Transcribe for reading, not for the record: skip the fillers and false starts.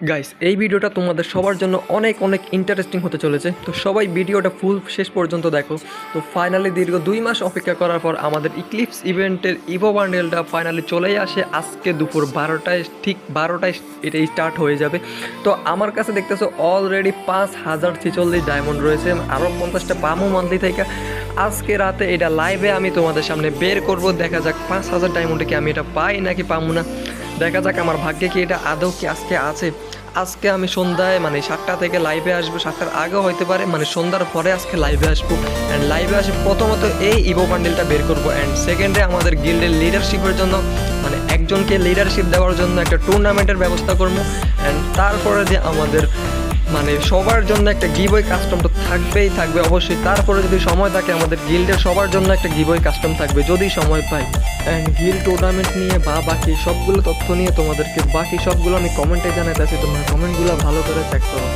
Guys, এই ভিডিওটা তোমাদের সবার জন্য অনেক অনেক ইন্টারেস্টিং হতে চলেছে। তো সবাই ভিডিওটা ফুল শেষ পর্যন্ত দেখো। তো ফাইনালি দীর্ঘ 2 মাস অপেক্ষা করার পর আমাদের ইক্লিপস ইভেন্টের ইভো বান্ডেলটা ফাইনালি চলেই আসে। আজকে দুপুর 12টায়, ঠিক 12টায় এটা স্টার্ট হয়ে যাবে। তো আমার কাছে দেখতেছো অলরেডি 5046 ডায়মন্ড রয়েছে, আরও 50টা পামো মান্থলি থেকে। আজকে রাতে এটা লাইভে আমি তোমাদের সামনে বের করব। দেখা যাক 5000 ডায়মন্ডে কি আমি এটা পাই নাকি পাবো না। দেখা যাক আমার ভাগ্যে কি এটা আদৌ কি আজকে আছে। আজকে আমি সন্ধ্যায় 7টা থেকে লাইভে আসবো, 7টার আগেও হতে পারে, সন্ধ্যার পরে আজকে লাইভে আসবো। অ্যান্ড লাইভে আসে প্রথমত এই ইভো বান্ডেলটা বের করবো। অ্যান্ড সেকেন্ডে আমাদের গিল্ডের লিডারশিপের জন্য একজনকে লিডারশিপ দেওয়ার জন্য একটা টুর্নামেন্টের ব্যবস্থা করবো। অ্যান্ড তারপরে যে আমাদের সবার জন্য একটা গিভওয়ে কাস্টম তো থাকবেই থাকবে অবশ্যই। তারপরে যদি সময় থাকে আমাদের গিল্ডের সবার জন্য একটা গিভওয়ে কাস্টম থাকবে যদি সময় পাই। অ্যান্ড গিল্ড টুর্নামেন্ট নিয়ে বা বাকি সবগুলো তথ্য নিয়ে তোমাদেরকে বাকি সবগুলো আমি কমেন্টে জানাতে আছি, তোমরা কমেন্টগুলো ভালো করে চেক করো।